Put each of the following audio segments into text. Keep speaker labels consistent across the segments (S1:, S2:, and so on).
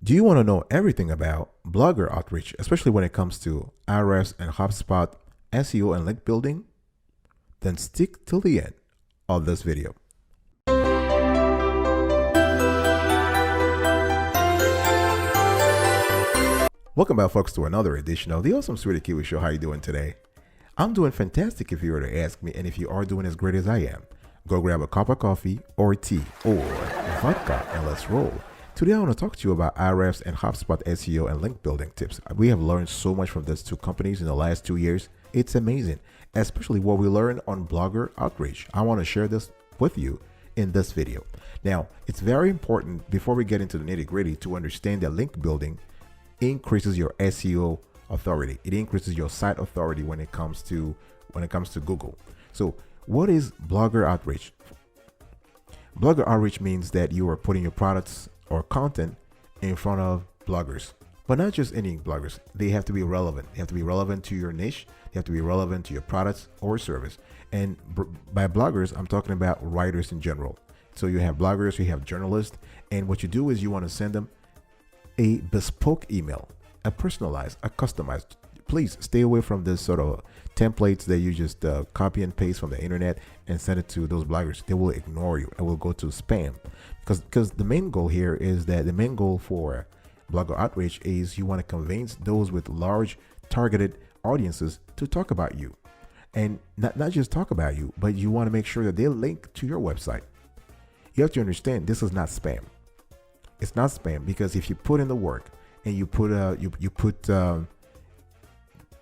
S1: Do you want to know everything about blogger outreach, especially when it comes to Ahrefs and HubSpot, SEO and link building? Then stick till the end of this video. Welcome back, folks, to another edition of the Awesome Sweetie Kiwi Show. How you doing today? I'm doing fantastic if you were to ask me, and if you are doing as great as I am, go grab a cup of coffee or tea or vodka and let's roll. Today I want to talk to you about Ahrefs and HubSpot SEO and link building tips. We have learned so much from these two companies in the last 2 years. It's amazing, especially what we learned on blogger outreach. I want to share this with you in this video. Now, it's very important before we get into the nitty-gritty to understand that link building increases your SEO authority. It increases your site authority when it comes to Google. So, what is blogger outreach? Blogger outreach means that you are putting your products or content in front of bloggers, but not just any bloggers. They have to be relevant. They have to be relevant to your niche. They have to be relevant to your products or service. And by bloggers, I'm talking about writers in general. So you have bloggers, you have journalists, and what you do is you want to send them a bespoke email, a personalized, a customized. Please stay away from this sort of templates that you just copy and paste from the internet and send it to those bloggers. They will ignore you and will go to spam, because the main goal here is that the main goal for blogger outreach is you want to convince those with large targeted audiences to talk about you, and not just talk about you, but you want to make sure that they link to your website. You have to understand this is not spam. It's not spam, because if you put in the work and you put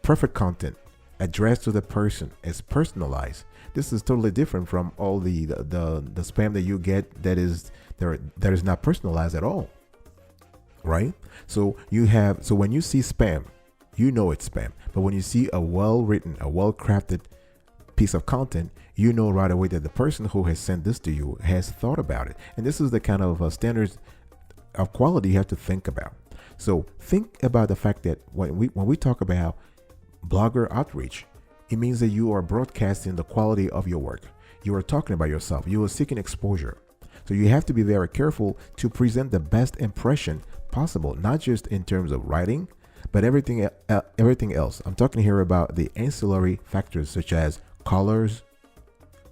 S1: perfect content addressed to the person, as personalized, this is totally different from all the spam that you get that is not personalized at all, right? So when you see spam, you know it's spam. But when you see a well-written, a well-crafted piece of content, you know right away that the person who has sent this to you has thought about it. And this is the kind of standards of quality you have to think about. So think about the fact that when we talk about blogger outreach, it means that you are broadcasting the quality of your work. You are talking about yourself. You are seeking exposure. So you have to be very careful to present the best impression possible, not just in terms of writing, but everything else. I'm talking here about the ancillary factors such as colors,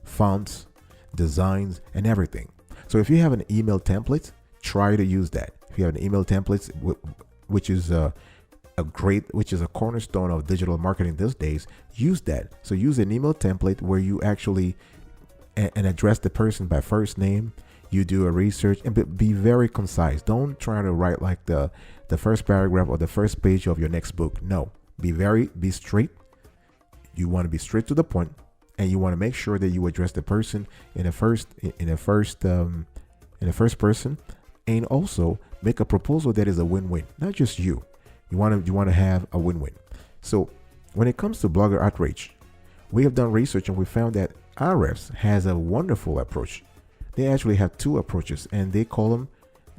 S1: fonts, designs, and everything. So if you have an email template, try to use that. If you have an email template, which is a cornerstone of digital marketing these days, use that. So use an email template where you actually and address the person by first name. You do a research and be very concise. Don't try to write like the first paragraph or the first page of your next book. No, be straight. You want to be straight to the point, and you want to make sure that you address the person in the first person, and also make a proposal that is a win-win, not just you. You want to have a win-win. So when it comes to blogger outreach, we have done research and we found that Ahrefs has a wonderful approach. They actually have two approaches, and they call them.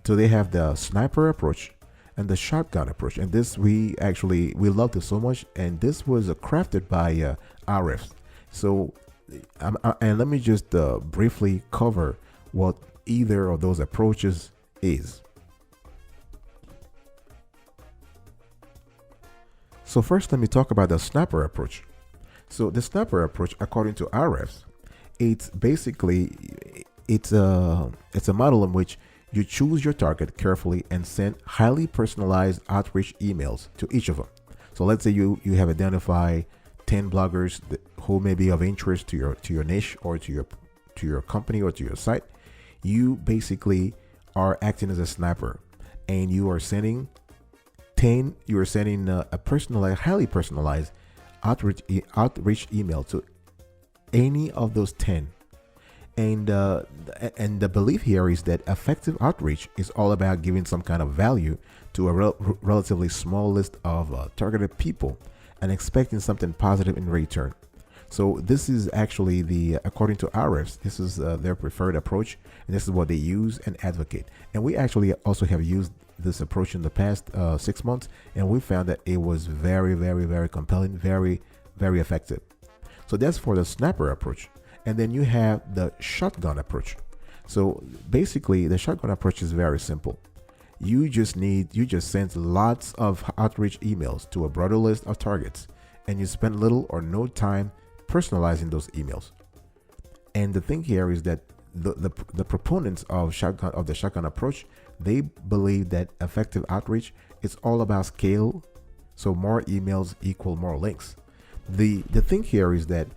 S1: So they have the sniper approach and the shotgun approach. And this we love this so much. And this was crafted by Ahrefs. So and let me just briefly cover what either of those approaches is. So first, let me talk about the sniper approach. So the sniper approach, according to Ahrefs, it's a model in which you choose your target carefully and send highly personalized outreach emails to each of them. So let's say you have identified 10 bloggers who may be of interest to your niche or to your company or to your site. You basically are acting as a sniper, and you are sending a personalized, highly personalized outreach email to any of those 10. And the belief here is that effective outreach is all about giving some kind of value to a relatively small list of targeted people and expecting something positive in return. So this is actually according to Ahrefs, this is their preferred approach, and this is what they use and advocate. And we actually also have used this approach in the past 6 months, and we found that it was very, very, very compelling, very, very effective. So that's for the sniper approach. And then you have the shotgun approach. So basically, the shotgun approach is very simple. You just send lots of outreach emails to a broader list of targets, and you spend little or no time personalizing those emails. And the thing here is that the proponents of the shotgun approach, they believe that effective outreach is all about scale. So more emails equal more links. The thing here is that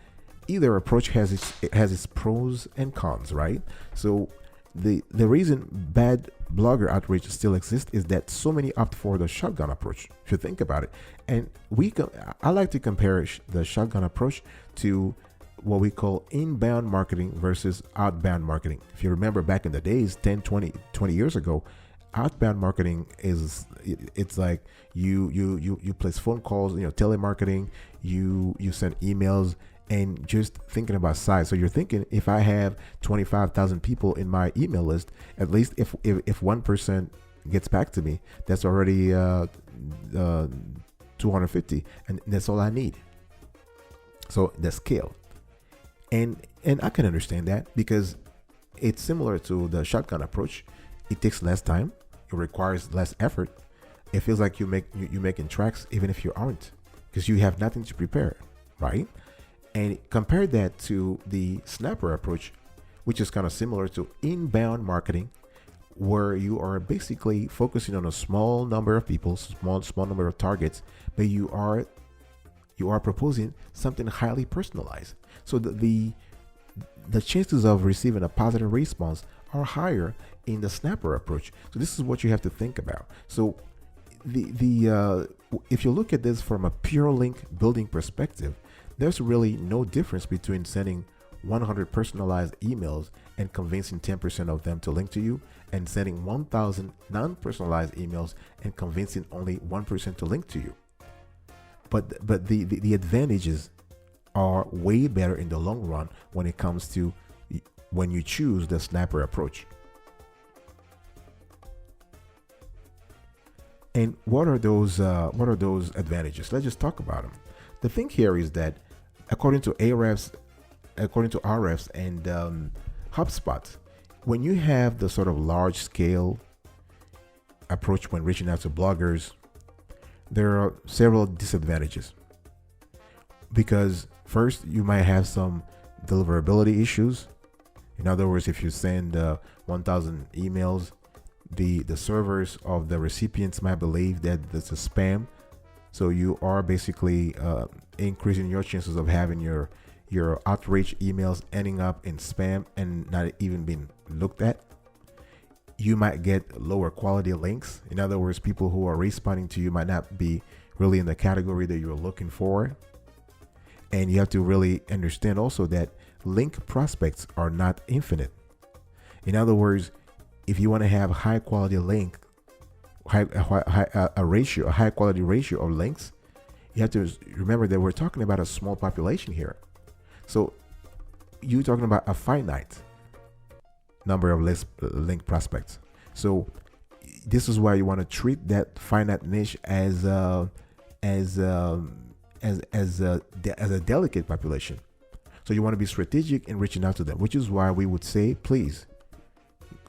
S1: either approach has its pros and cons, right? So the reason bad blogger outreach still exists is that so many opt for the shotgun approach, if you think about it. And I like to compare the shotgun approach to what we call inbound marketing versus outbound marketing. If you remember back in the days, 10, 20 years ago, outbound marketing it's like you place phone calls, telemarketing, you send emails, and just thinking about size. So you're thinking, if I have 25,000 people in my email list, at least if 1% gets back to me, that's already 250, and that's all I need. So the scale. And I can understand that, because it's similar to the shotgun approach. It takes less time. It requires less effort. It feels like you're making tracks even if you aren't, because you have nothing to prepare, right? And compare that to the snapper approach, which is kind of similar to inbound marketing, where you are basically focusing on a small number of people, small number of targets, but you are proposing something highly personalized. So the chances of receiving a positive response are higher in the snapper approach. So this is what you have to think about. So if you look at this from a pure link building perspective, there's really no difference between sending 100 personalized emails and convincing 10% of them to link to you, and sending 1,000 non-personalized emails and convincing only 1% to link to you. But the advantages are way better in the long run when it comes to when you choose the snapper approach. And what are those advantages? Let's just talk about them. The thing here is that according to Ahrefs and HubSpot, when you have the sort of large scale approach when reaching out to bloggers, there are several disadvantages. Because first, you might have some deliverability issues. In other words, if you send 1,000 emails, the servers of the recipients might believe that it's a spam. So you are basically increasing your chances of having your outreach emails ending up in spam and not even being looked at. You might get lower quality links. In other words, people who are responding to you might not be really in the category that you're looking for. And you have to really understand also that link prospects are not infinite. In other words, if you want to have a high quality link, a high quality ratio of links, you have to remember that we're talking about a small population here. So you're talking about a finite number of link prospects. So this is why you want to treat that finite niche as a delicate population. So you want to be strategic in reaching out to them, which is why we would say, please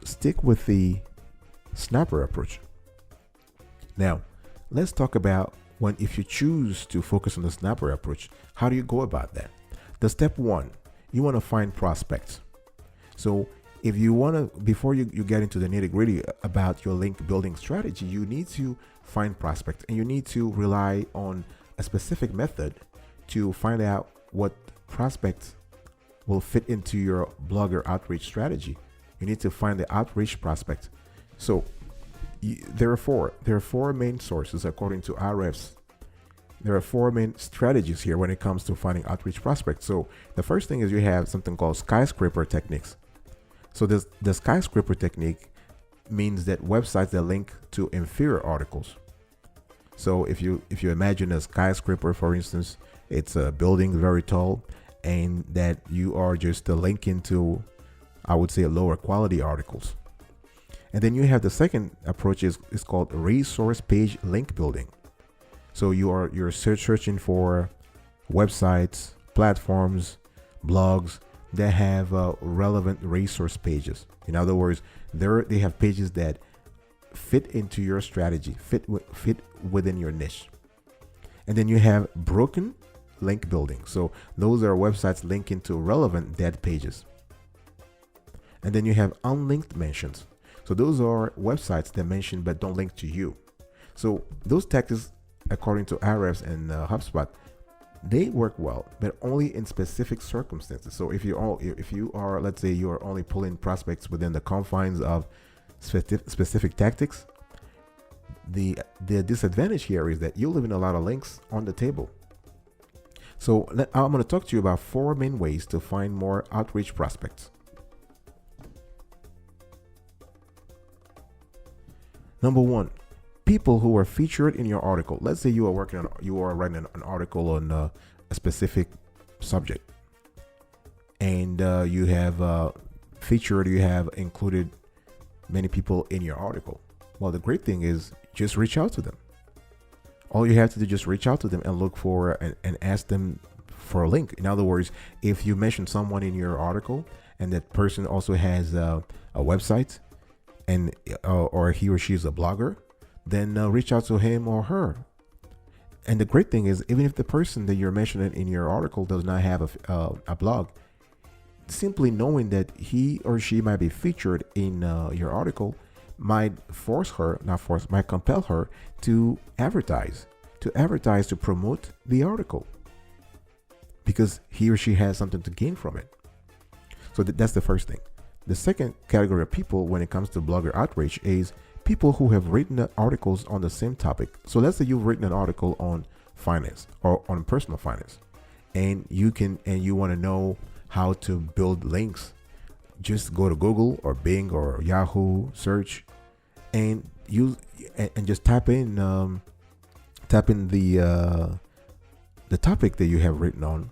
S1: stick with the snapper approach. Now, let's talk about if you choose to focus on the snapper approach, how do you go about that? The step one, you want to find prospects. So if you want to, before you get into the nitty-gritty about your link building strategy, you need to find prospects, and you need to rely on a specific method to find out what prospects will fit into your blogger outreach strategy. You need to find the outreach prospect. So there are four main sources according to Ahrefs. There are four main strategies here when it comes to finding outreach prospects. So the first thing is you have something called skyscraper techniques. So the skyscraper technique means that websites that link to inferior articles. So if you imagine a skyscraper, for instance, it's a building very tall, and that you are just linking to, I would say, lower quality articles. And then you have the second approach is called resource page link building. So you're searching for websites, platforms, blogs that have relevant resource pages. In other words, they have pages that fit into your strategy, fit within your niche. And then you have broken link building. So those are websites linking to relevant dead pages. And then you have unlinked mentions. So those are websites that mention but don't link to you. So those tactics, according to Ahrefs and HubSpot, they work well, but only in specific circumstances. So if you are, let's say you are only pulling prospects within the confines of specific tactics, the disadvantage here is that you're leaving a lot of links on the table. So I'm going to talk to you about 4 main ways to find more outreach prospects. Number 1, people who are featured in your article. Let's say you are writing an article on a specific subject, and you have included many people in your article. Well, the great thing is just reach out to them. All you have to do is just reach out to them and look for and ask them for a link. In other words, if you mention someone in your article and that person also has a website, and or he or she is a blogger, then reach out to him or her. And the great thing is, even if the person that you're mentioning in your article does not have a blog, simply knowing that he or she might be featured in your article might compel her to advertise, to promote the article, because he or she has something to gain from it. So that's the first thing. The second category of people when it comes to blogger outreach is people who have written articles on the same topic. So let's say you've written an article on finance or on personal finance, and you want to know how to build links. Just go to Google or Bing or Yahoo search and just type in the topic that you have written on,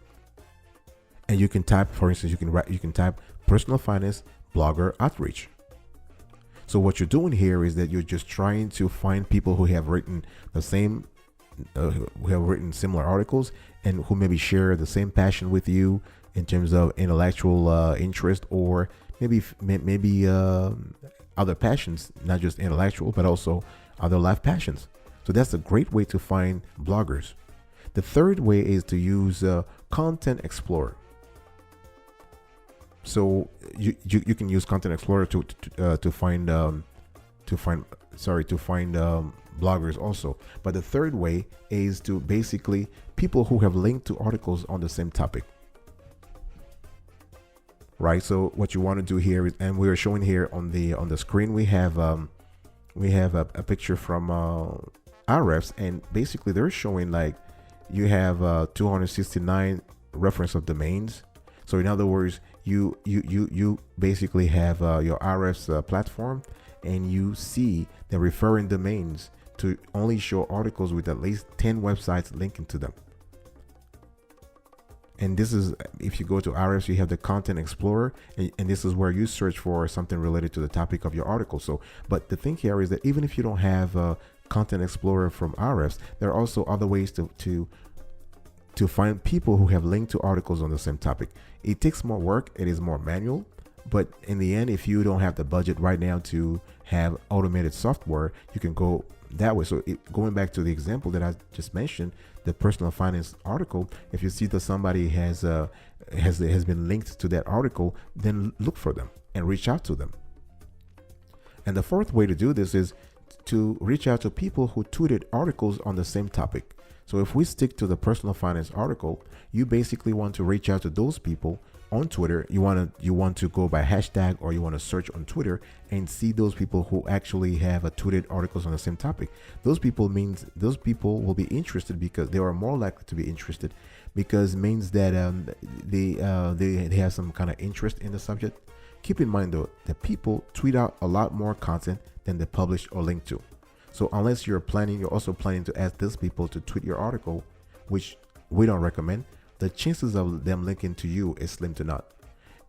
S1: and you can type, for instance, you can type personal finance blogger outreach. So what you're doing here is that you're just trying to find people who have written similar articles and who maybe share the same passion with you in terms of intellectual interest, or maybe other passions, not just intellectual, but also other life passions. So that's a great way to find bloggers. The third way is to use Content Explorer. So you can use Content Explorer to find bloggers also. But the third way is to basically people who have linked to articles on the same topic. Right. So what you want to do here is, and we are showing here on the screen, we have a picture from Ahrefs, and basically they're showing like you have 269 reference of domains. So in other words, you basically have your Ahrefs platform, and you see the referring domains to only show articles with at least 10 websites linking to them. And this is, if you go to Ahrefs, you have the Content Explorer, and this is where you search for something related to the topic of your article. So, but the thing here is that even if you don't have a Content Explorer from Ahrefs, there are also other ways to find people who have linked to articles on the same topic. It takes more work, it is more manual, but in the end, if you don't have the budget right now to have automated software, you can go that way. So going back to the example that I just mentioned, the personal finance article, if you see that somebody has been linked to that article, then look for them and reach out to them. And the fourth way to do this is to reach out to people who tweeted articles on the same topic. So if we stick to the personal finance article, you basically want to reach out to those people on Twitter. You want to go by hashtag, or you want to search on Twitter and see those people who actually have tweeted articles on the same topic. Those people will be interested, because they are more likely to be interested, because it means that they have some kind of interest in the subject. Keep in mind though that people tweet out a lot more content than they publish or link to. So unless you're also planning to ask these people to tweet your article, which we don't recommend, the chances of them linking to you is slim to none.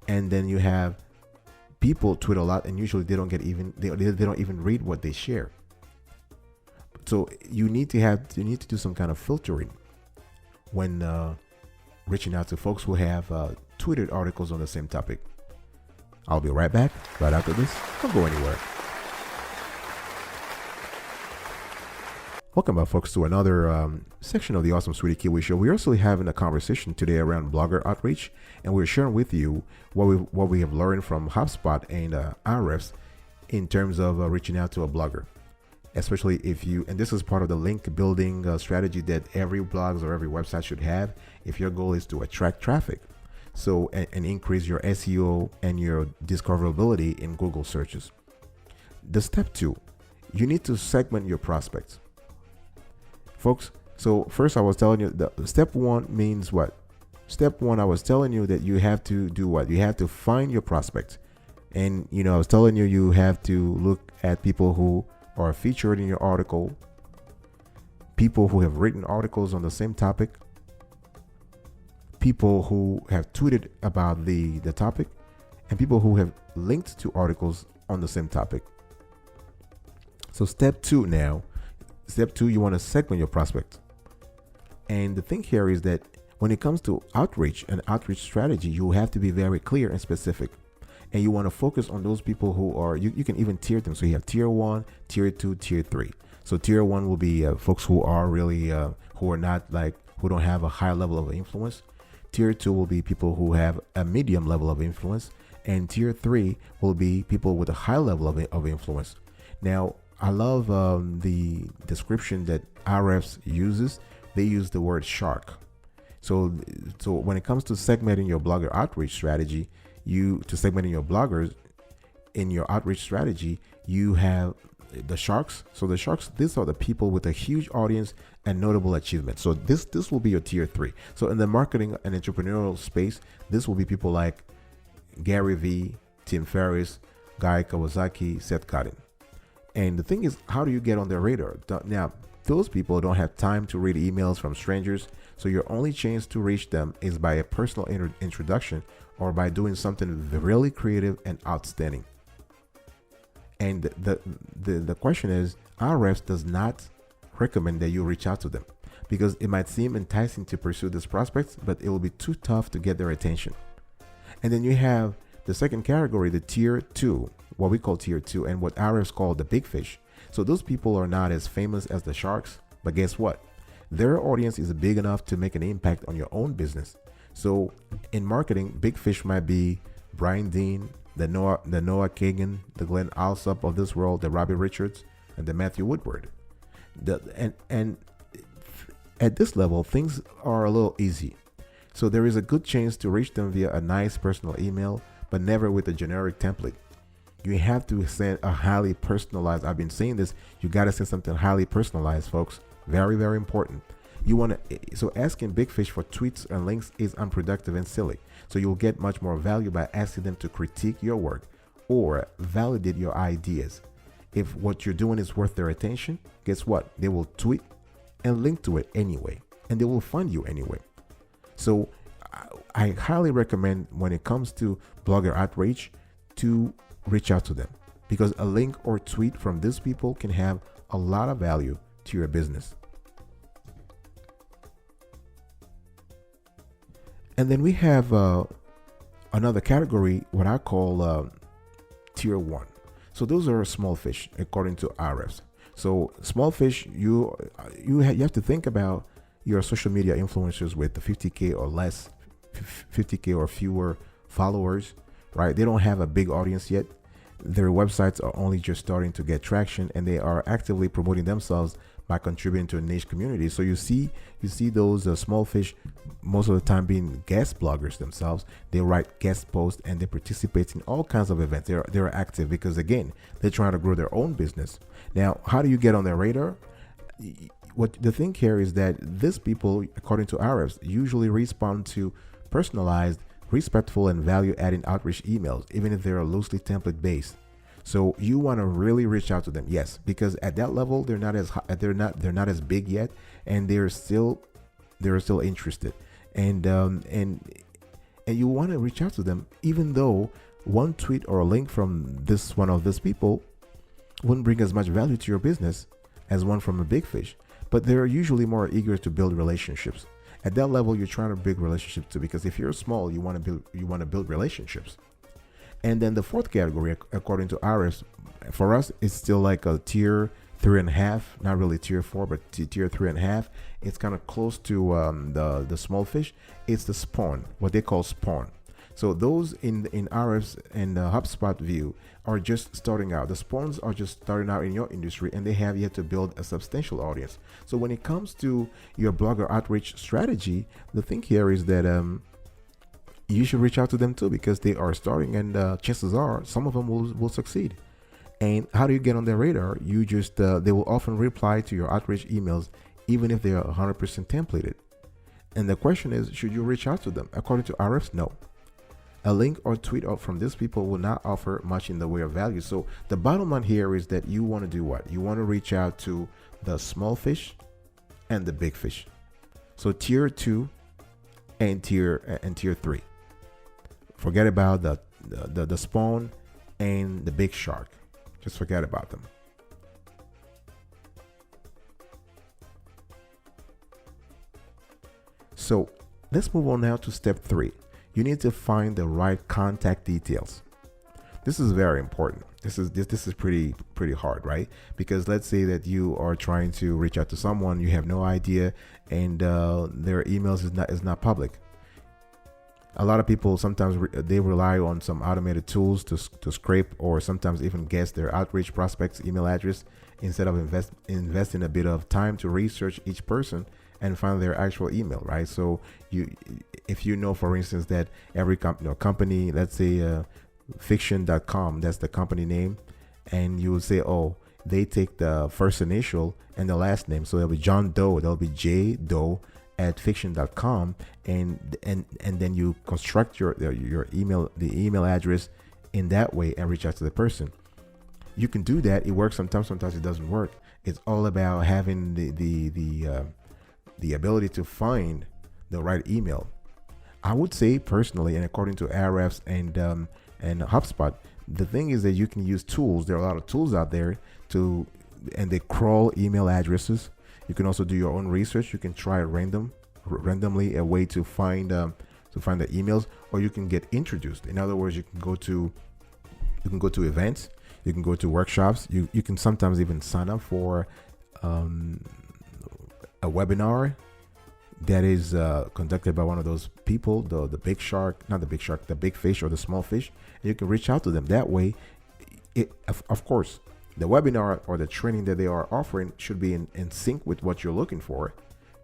S1: And then you have people tweet a lot, and usually they don't even read what they share. So you need to do some kind of filtering when reaching out to folks who have tweeted articles on the same topic. I'll be right back right after this. Don't go anywhere. Welcome back, folks, to another section of the Awesome Sweetie Kiwi Show. We're also having a conversation today around blogger outreach, and we're sharing with you what we have learned from HubSpot and Ahrefs in terms of reaching out to a blogger, especially if you, and this is part of the link building strategy that every blogs or every website should have if your goal is to attract traffic, so and increase your SEO and your discoverability in Google searches. The step 2, you need to segment your prospects. Folks, so first I was telling you that step 1 means what? Step 1, I was telling you that you have to do what? You have to find your prospects. And, I was telling you, you have to look at people who are featured in your article, people who have written articles on the same topic, people who have tweeted about the topic, and people who have linked to articles on the same topic. So step 2 now. Step 2, you want to segment your prospect. And the thing here is that when it comes to outreach and outreach strategy, you have to be very clear and specific. And you want to focus on those people who are, you can even tier them. So you have tier 1, tier 2, tier 3. So tier 1 will be folks who are really, who are not like, who don't have a high level of influence. Tier 2 will be people who have a medium level of influence. And tier 3 will be people with a high level of influence. Now, I love the description that Ahrefs uses. They use the word shark. So when it comes to segmenting your blogger outreach strategy, to segmenting your bloggers in your outreach strategy, you have the sharks. So the sharks, these are the people with a huge audience and notable achievements. So this will be your tier 3. So in the marketing and entrepreneurial space, this will be people like Gary Vee, Tim Ferriss, Guy Kawasaki, Seth Godin. And the thing is, how do you get on their radar? Now, those people don't have time to read emails from strangers, so your only chance to reach them is by a personal introduction or by doing something really creative and outstanding. And the question is, Ahrefs does not recommend that you reach out to them because it might seem enticing to pursue these prospects, but it will be too tough to get their attention. And then you have the second category, the tier 2. What we call tier 2 and what Ahrefs call the big fish. So those people are not as famous as the sharks, but guess what? Their audience is big enough to make an impact on your own business. So in marketing, big fish might be Brian Dean, the Noah Kagan, the Glenn Alsop of this world, the Robbie Richards, and the Matthew Woodward. And at this level, things are a little easy. So there is a good chance to reach them via a nice personal email, but never with a generic template. You have to send a highly personalized. I've been saying this. You got to send something highly personalized, folks. Very, very important. So asking big fish for tweets and links is unproductive and silly. So you'll get much more value by asking them to critique your work or validate your ideas. If what you're doing is worth their attention, guess what? They will tweet and link to it anyway, and they will find you anyway. So I highly recommend when it comes to blogger outreach to reach out to them because a link or tweet from these people can have a lot of value to your business. And then we have another category, what I call tier 1. So those are small fish according to Ahrefs. So small fish, you have to think about your social media influencers with the 50K or less, 50K or fewer followers, right? They don't have a big audience yet. Their websites are only just starting to get traction, and they are actively promoting themselves by contributing to a niche community. So you see those small fish most of the time being guest bloggers themselves. They write guest posts and they participate in all kinds of events. They're active because, again, they're trying to grow their own business. Now, how do you get on their radar? What the thing here is that these people, according to Ahrefs, usually respond to personalized, respectful, and value-adding outreach emails, even if they're loosely template-based. So you want to really reach out to them, yes, because at that level they're not as big yet, and they're still interested, and you want to reach out to them, even though one tweet or a link from one of these people wouldn't bring as much value to your business as one from a big fish, but they're usually more eager to build relationships. At that level, you're trying to build relationships too, because if you're small, you want to build relationships. And then the fourth category, according to Ahrefs, for us, is still like a tier 3.5, not really tier 4, but tier 3.5. It's kind of close to the small fish. It's the spawn, what they call spawn. So those in Ahrefs and HubSpot view are just starting out. The spawns are just starting out in your industry, and they have yet to build a substantial audience. So when it comes to your blogger outreach strategy, the thing here is that you should reach out to them too, because they are starting, and chances are some of them will succeed. And how do you get on their radar? You just they will often reply to your outreach emails, even if they are 100% templated. And the question is, should you reach out to them? According to Ahrefs, no. A link or tweet out from these people will not offer much in the way of value. So the bottom line here is that you want to do what? You want to reach out to the small fish and the big fish. So tier 2 and tier 3. Forget about the spawn and the big shark. Just forget about them. So let's move on now to step 3. You need to find the right contact details. This is very important. This is pretty hard, right? Because let's say that you are trying to reach out to someone, you have no idea, and their emails is not public. A lot of people sometimes they rely on some automated tools to scrape or sometimes even guess their outreach prospects' email address instead of investing a bit of time to research each person and find their actual email, right? So if you know, for instance, that every company, let's say fiction.com, that's the company name, and you would say, oh, they take the first initial and the last name, so there'll be John Doe, there'll be J Doe at fiction.com, and then you construct your email address in that way and reach out to the person. You can do that. It works sometimes it doesn't work. It's all about having the ability to find the right email. I would say personally, and according to Ahrefs and HubSpot, the thing is that you can use tools. There are a lot of tools out there and they crawl email addresses. You can also do your own research. You can try randomly a way to find the emails, or you can get introduced. In other words, you can go to events, you can go to workshops. You can sometimes even sign up for a webinar that is conducted by one of those people, the big shark, not the big shark, the big fish or the small fish. And you can reach out to them that way. Of course, the webinar or the training that they are offering should be in sync with what you're looking for.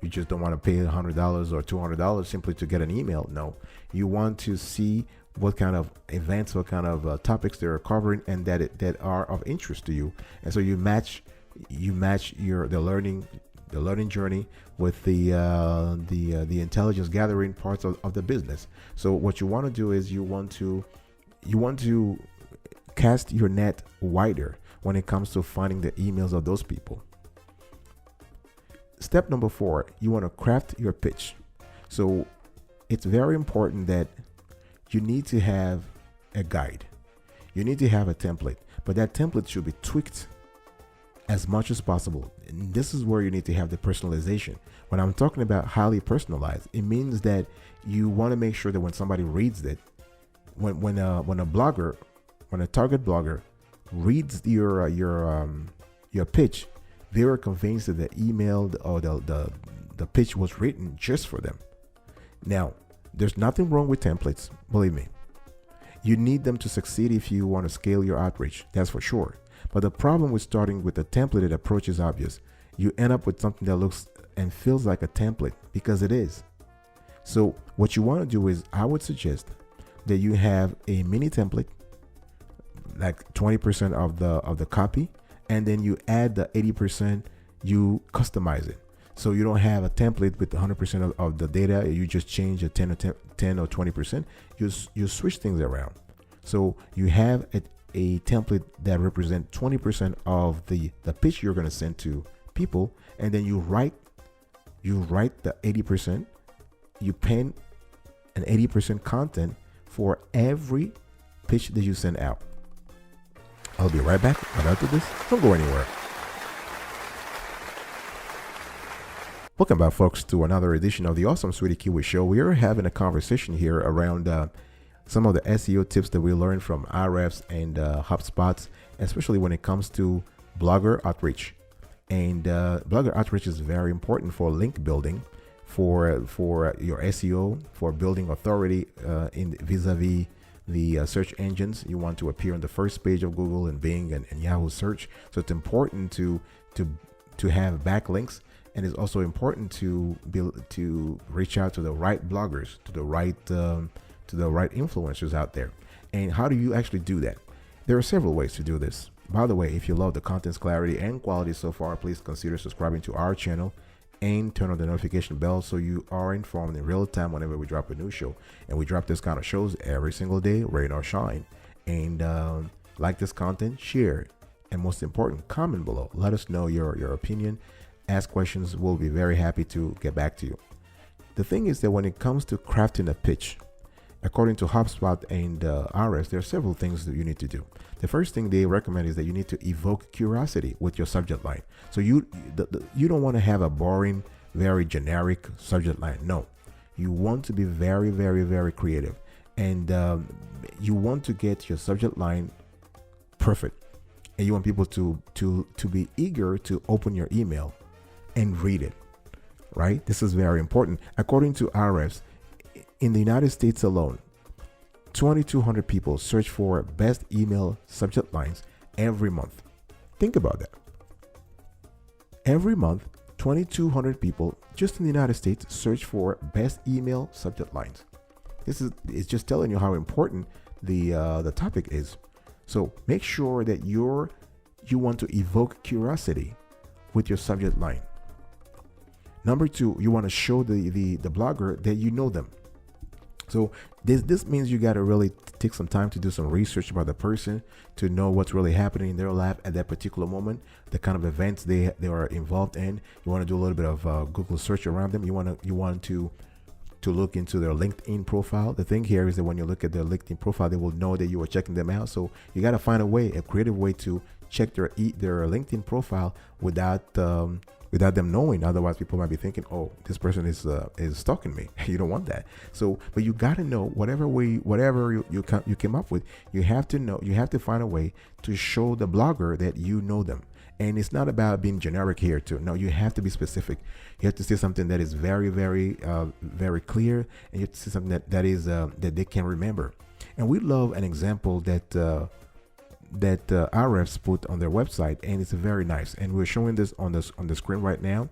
S1: You just don't want to pay $100 or $200 simply to get an email. No, you want to see what kind of events, what kind of topics they're covering, and that are of interest to you. And so you match the learning journey with the intelligence gathering parts of the business. So what you want to do is you want to cast your net wider when it comes to finding the emails of those people. Step number 4, you want to craft your pitch. So it's very important that you need to have a guide. You need to have a template, but that template should be tweaked as much as possible. And this is where you need to have the personalization. When I'm talking about highly personalized, it means that you want to make sure that when somebody reads it, when a target blogger reads your pitch, they were convinced that the email or the pitch was written just for them. Now, there's nothing wrong with templates, believe me. You need them to succeed if you want to scale your outreach, that's for sure. But the problem with starting with a templated approach is obvious. You end up with something that looks and feels like a template, because it is. So what you want to do is, I would suggest that you have a mini template, like 20% of the copy, and then you add the 80%, you customize it. So you don't have a template with 100% of the data. You just change a 10 or 20%. You switch things around. So you have a template that represents 20% of the pitch you're going to send to people, and then you write the 80%. You pen an 80% content for every pitch that you send out. I'll be right back. Right after this, don't go anywhere. Welcome back, folks, to another edition of the Awesome Sweetie Kiwi Show. We are having a conversation here around some of the SEO tips that we learned from Ahrefs and HubSpot, especially when it comes to blogger outreach. And blogger outreach is very important for link building, for your SEO, for building authority in vis-a-vis the search engines. You want to appear on the first page of Google and Bing and Yahoo search. So it's important to have backlinks, and it's also important to reach out to the right bloggers, to the right influencers out there. And how do you actually do that? There are several ways to do this. By the way, if you love the content's clarity and quality so far, please consider subscribing to our channel and turn on the notification bell so you are informed in real time whenever we drop a new show. And we drop this kind of shows every single day, rain or shine. And like this content, share, and most important, comment below. Let us know your opinion. Ask questions. We'll be very happy to get back to you. The thing is that when it comes to crafting a pitch, according to HubSpot and Ahrefs, there are several things that you need to do. The first thing they recommend is that you need to evoke curiosity with your subject line. So you don't want to have a boring, very generic subject line. No, you want to be very, very, very creative, and you want to get your subject line perfect, and you want people to be eager to open your email and read it. Right? This is very important. According to Ahrefs, in the United States alone, 2,200 people search for best email subject lines every month. Think about that. Every month, 2,200 people just in the United States search for best email subject lines. It's just telling you how important the topic is. So make sure that you want to evoke curiosity with your subject line. Number two, you want to show the blogger that you know them. So this means you got to really take some time to do some research about the person, to know what's really happening in their life at that particular moment, the kind of events they are involved in. You want to do a little bit of Google search around them. You want to look into their LinkedIn profile. The thing here is that when you look at their LinkedIn profile, they will know that you are checking them out. So you got to find a creative way to check their LinkedIn profile without them knowing. Otherwise, people might be thinking, "Oh, this person is stalking me." You don't want that. So, but you got to know whatever you came up with. You have to find a way to show the blogger that you know them. And it's not about being generic here too. No, you have to be specific. You have to say something that is very, very, very clear, and you have to say something that they can remember. And we love an example that Ahrefs put on their website, and it's very nice. And we're showing this on the screen right now.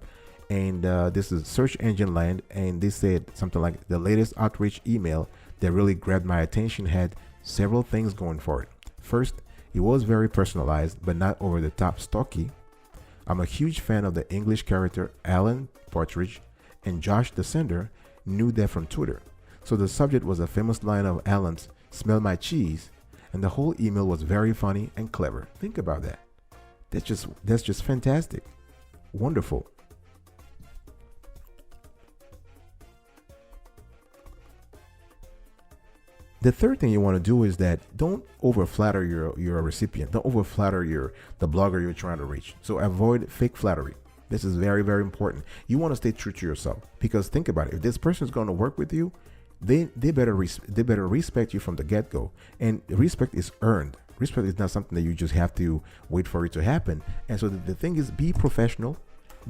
S1: And this is search engine land, and they said something like, the latest outreach email that really grabbed my attention had several things going for it. First, it was very personalized, but not over the top stocky. I'm a huge fan of the English character Alan Partridge, and Josh the sender knew that from Twitter. So the subject was a famous line of Alan's, "Smell my cheese," and the whole email was very funny and clever. Think about that. That's just fantastic. Wonderful. The third thing you want to do is that don't overflatter your recipient. Don't overflatter the blogger you're trying to reach. So avoid fake flattery. This is very, very important. You want to stay true to yourself, because think about it. If this person is going to work with you, they better respect you from the get-go. And respect is earned. Respect is not something that you just have to wait for it to happen. And so the thing is, be professional,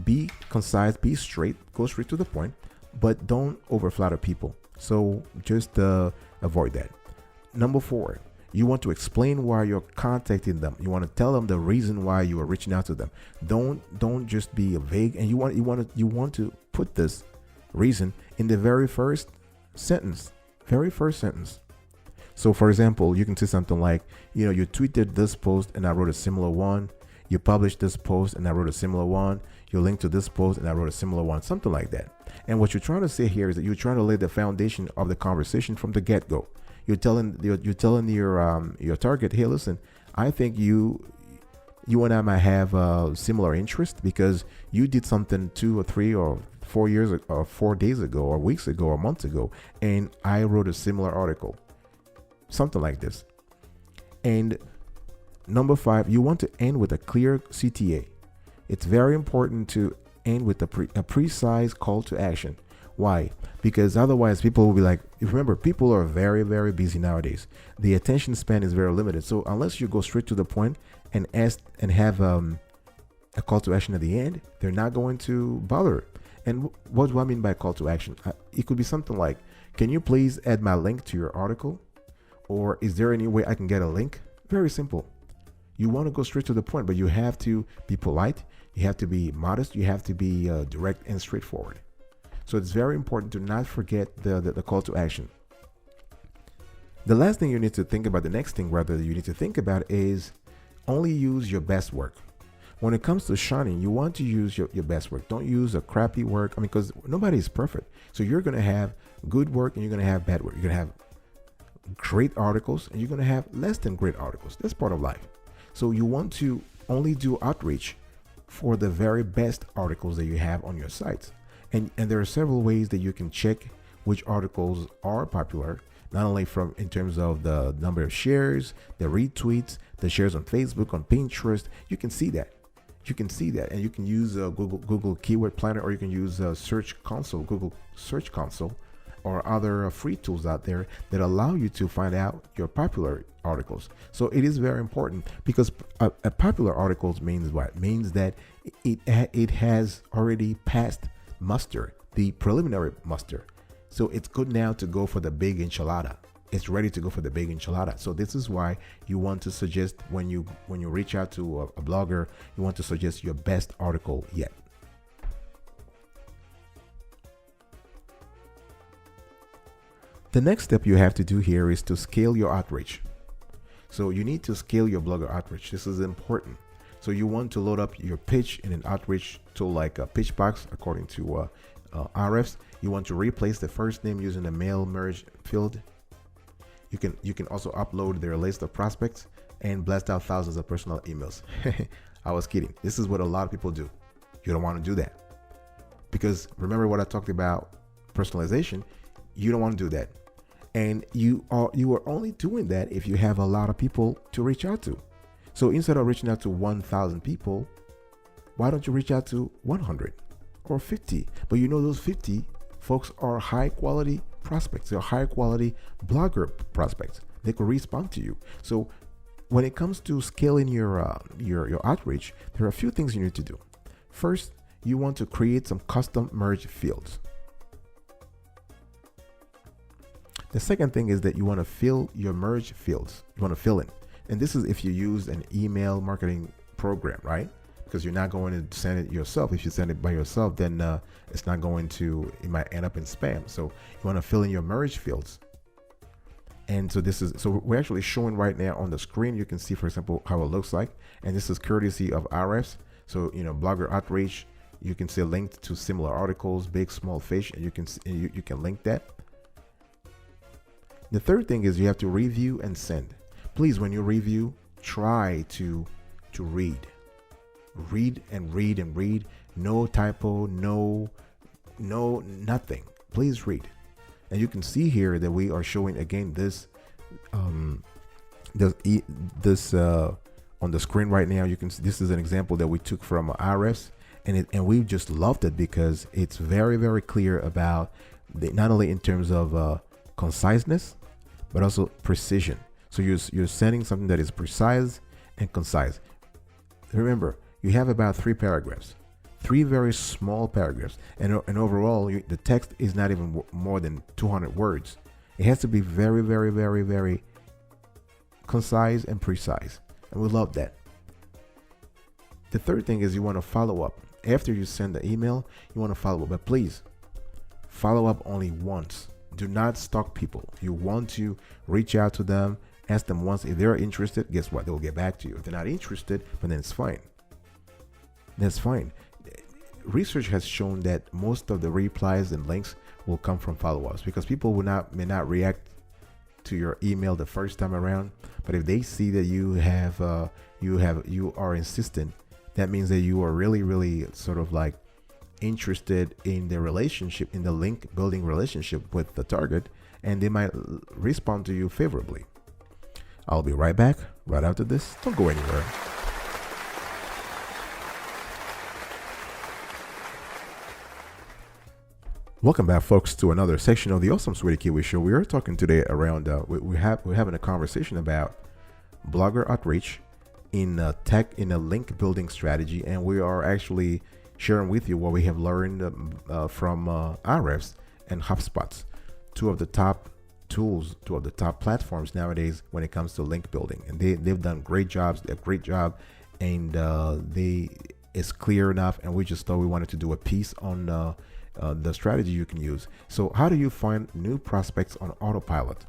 S1: be concise, be straight, go straight to the point, but don't overflatter people. So just avoid that. Number 4, you want to explain why you're contacting them. You want to tell them the reason why you are reaching out to them. Don't just be vague. And you want to put this reason in the very first sentence. So for example, you can say something like, you tweeted this post and I wrote a similar one. You published this post and I wrote a similar one. You linked to this post and I wrote a similar one, something like that. And what you're trying to say here is that you're trying to lay the foundation of the conversation from the get-go. You're telling your target, hey, listen, I think you and I might have similar interest because you did something 2 or 3 or 4 years or 4 days ago or weeks ago or months ago, and I wrote a similar article, something like this. And number 5, you want to end with a clear CTA. It's very important to end with a precise call to action. Why? Because otherwise people will be like, remember, people are very, very busy nowadays. The attention span is very limited. So unless you go straight to the point and ask and have a call to action at the end, they're not going to bother. And what do I mean by call to action? It could be something like, can you please add my link to your article? Or is there any way I can get a link? Very simple. You want to go straight to the point, but you have to be polite. You have to be modest. You have to be direct and straightforward. So it's very important to not forget the call to action. The last thing you need to think about, the next thing rather you need to think about is only use your best work. When it comes to shining, you want to use your best work. Don't use a crappy work. I mean, because nobody is perfect. So you're going to have good work and you're going to have bad work. You're going to have great articles and you're going to have less than great articles. That's part of life. So you want to only do outreach for the very best articles that you have on your site. And there are several ways that you can check which articles are popular, not only in terms of the number of shares, the retweets, the shares on Facebook, on Pinterest. You can see that. And you can use Google Keyword Planner, or you can use Search Console, Google Search Console, or other free tools out there that allow you to find out your popular articles. So it is very important, because a popular articles means what? Means that it has already passed muster, the preliminary muster. So it's good now to go for the big enchilada. It's ready to go for the big enchilada. So this is why you want to suggest, when you reach out to a blogger, you want to suggest your best article yet. The next step you have to do here is to scale your outreach. So you need to scale your blogger outreach. This is important. So you want to load up your pitch in an outreach tool like a Pitchbox, according to Ahrefs. You want to replace the first name using a mail merge field. You can also upload their list of prospects and blast out thousands of personal emails. I was kidding. This is what a lot of people do. You don't want to do that, because remember what I talked about, personalization. You don't want to do that, and you are only doing that if you have a lot of people to reach out to. So instead of reaching out to 1,000 people, why don't you reach out to 100 or 50? But you know those 50 folks are high quality prospects. They're high quality blogger prospects. They could respond to you. So when it comes to scaling your outreach, there are a few things you need to do. First, you want to create some custom merge fields. The second thing is that you want to fill your merge fields. You want to fill in. And this is if you use an email marketing program, right? Because you're not going to send it yourself. If you send it by yourself, then it might end up in spam. So you want to fill in your merge fields. And so we're actually showing right now on the screen. You can see, for example, how it looks like. And this is courtesy of Ahrefs. So, blogger outreach, you can see linked to similar articles, big, small fish, and you can link that. The third thing is you have to review and send. Please, when you review, try to read. Read and read and read. No typo, no nothing. Please read. And you can see here that we are showing again this on the screen right now. You can see this is an example that we took from Ahrefs, and we just loved it because it's very, very clear about not only in terms of conciseness, but also precision. So you're sending something that is precise and concise. Remember, you have about 3 paragraphs, 3 very small paragraphs, and overall the text is not even more than 200 words. It has to be very, very, very, very concise and precise, and we love that. The third thing is you want to follow up. After you send the email, you want to follow up, but please follow up only once. Do not stalk people. You want to reach out to them, ask them once. If they're interested, guess what? They'll get back to you. If they're not interested, but then it's fine. That's fine. Research has shown that most of the replies and links will come from follow-ups, because people may not react to your email the first time around, but if they see that you are insistent, that means that you are really, really sort of like interested in the relationship, in the link building relationship with the target, and they might respond to you favorably. I'll be right back right after this. Don't go anywhere. Welcome back, folks, to another section of the Awesome Sweetie Kiwi Show. We are talking today around we're having a conversation about blogger outreach in a link building strategy, and we are actually sharing with you what we have learned from Ahrefs and HubSpot, two of the top tools, two of the top platforms nowadays when it comes to link building, and they've done great jobs. They're a great job, and it's clear enough. And we just thought we wanted to do a piece on the strategy you can use. So how do you find new prospects on autopilot?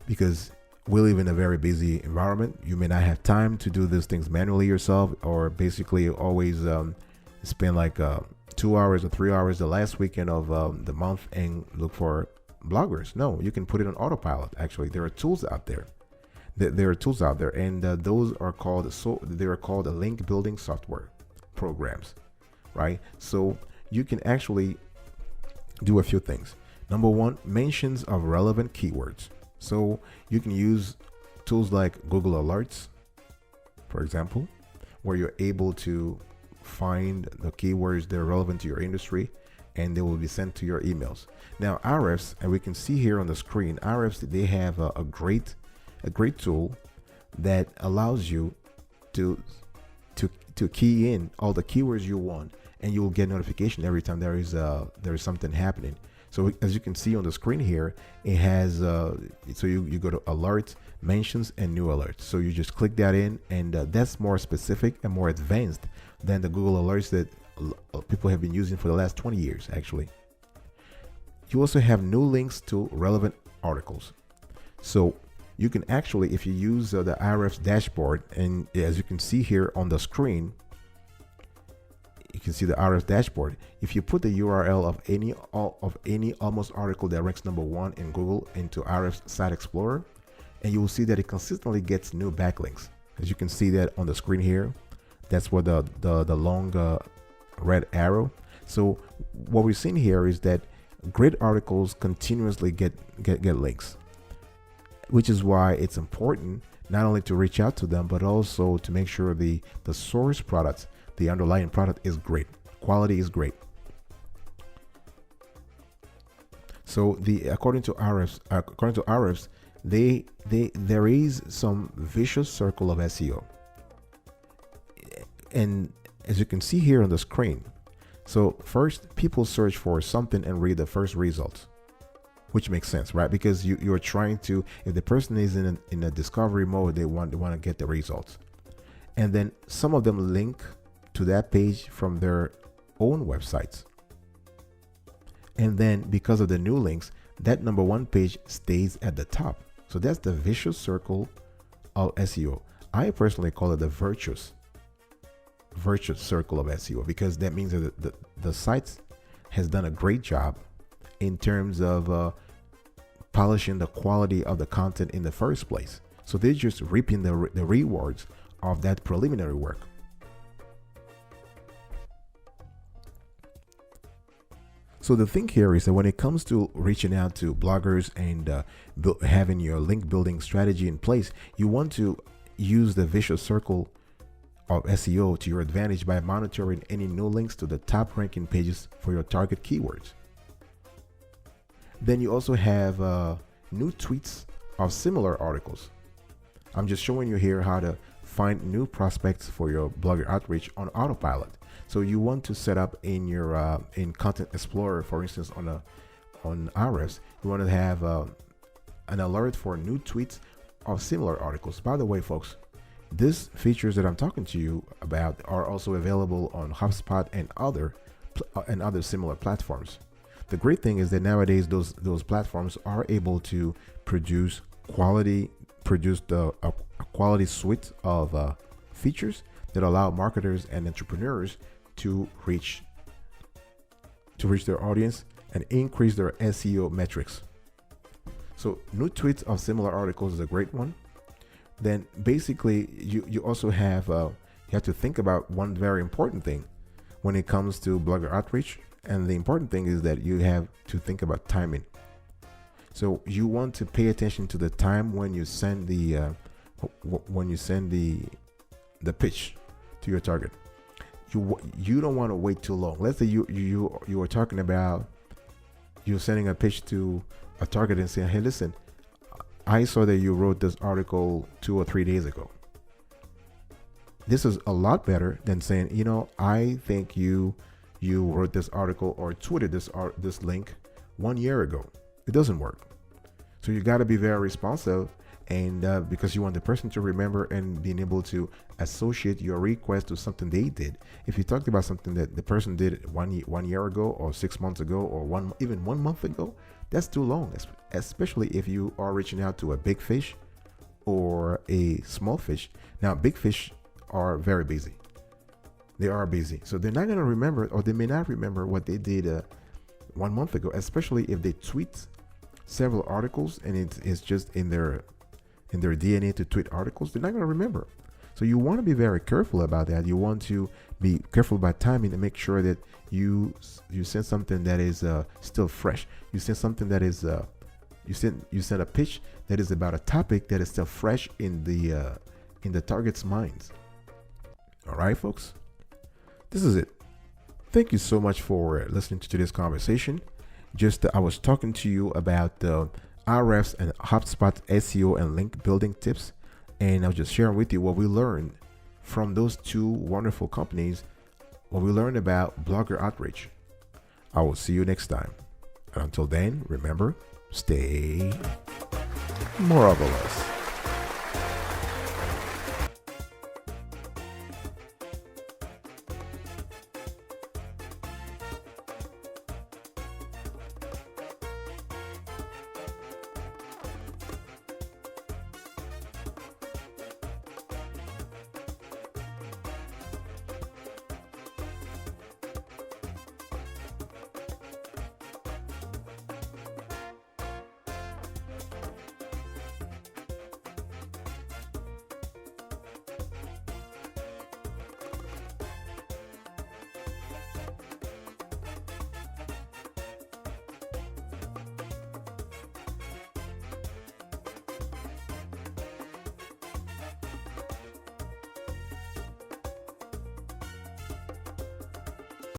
S1: Because we live in a very busy environment. You may not have time to do these things manually yourself, or basically always spend like 2 hours or 3 hours the last weekend of the month and look for bloggers. No, you can put it on autopilot. Actually, there are tools out there. There are tools out there, and those are called link building software programs, right? So you can actually do a few things. Number one, mentions of relevant keywords. So you can use tools like Google Alerts, for example, where you're able to find the keywords that are relevant to your industry, and they will be sent to your emails. Now, Ahrefs, and we can see here on the screen, Ahrefs, they have a great tool that allows you to key in all the keywords you want, and you will get notification every time there is something happening. So as you can see on the screen here, it has so you go to alerts, mentions, and new alerts. So you just click that in, and that's more specific and more advanced than the Google Alerts that people have been using for the last 20 years, actually. You also have new links to relevant articles. So you can actually, if you use the Ahrefs dashboard, and as you can see here on the screen, you can see the Ahrefs dashboard. If you put the URL of any almost article that ranks number 1 in Google into Ahrefs Site Explorer, and you will see that it consistently gets new backlinks. As you can see that on the screen here, that's where the long red arrow. So what we're seeing here is that great articles continuously get links, which is why it's important not only to reach out to them, but also to make sure the source products, the underlying product, is great. Quality is great. So according to Ahrefs, there is some vicious circle of SEO, and as you can see here on the screen, so first people search for something and read the first results, which makes sense, right? Because you're trying to, if the person is in a discovery mode, they want to get the results, and then some of them link to that page from their own websites, and then because of the new links, that number 1 page stays at the top. So that's the vicious circle of SEO. I personally call it the virtuous circle of SEO, because that means that the site has done a great job in terms of polishing the quality of the content in the first place. So they're just reaping the rewards of that preliminary work. So the thing here is that when it comes to reaching out to bloggers and having your link building strategy in place, you want to use the vicious circle of SEO to your advantage by monitoring any new links to the top ranking pages for your target keywords. Then you also have new tweets of similar articles. I'm just showing you here how to find new prospects for your blogger outreach on autopilot. So you want to set up in your in Content Explorer, for instance, on Ahrefs, you want to have an alert for new tweets of similar articles. By the way, folks, these features that I'm talking to you about are also available on HubSpot and other similar platforms. The great thing is that nowadays those platforms are able to produce a quality suite of features that allow marketers and entrepreneurs to reach their audience and increase their SEO metrics. So new tweets of similar articles is a great one. Then basically you also have you have to think about one very important thing when it comes to blogger outreach, and the important thing is that you have to think about timing. So you want to pay attention to the time when you send the pitch to your target. You don't want to wait too long. Let's say you are talking about, you're sending a pitch to a target and saying, hey, listen, I saw that you wrote this article 2 or 3 days ago. This is a lot better than saying, I think you wrote this article or tweeted this link 1 year ago. It doesn't work. So you got to be very responsive, and because you want the person to remember and being able to associate your request to something they did. If you talked about something that the person did 1 year ago or 6 months ago or even 1 month ago, that's too long, especially if you are reaching out to a big fish or a small fish. Now, big fish are very busy. They are busy. So they're not going to remember, or they may not remember what they did 1 month ago, especially if they tweet several articles and it's just in their DNA to tweet articles. They're not going to remember. So you want to be very careful about that. You want to be careful about timing and make sure that you send something that is still fresh. You send something that is you send a pitch that is about a topic that is still fresh in the target's minds. All right, folks, this is it. Thank you so much for listening to today's conversation. I was talking to you about the Ahrefs and HubSpot SEO and link building tips, and I was just sharing with you what we learned from those two wonderful companies, what we learned about blogger outreach. I will see you next time. And until then, remember, stay marvelous.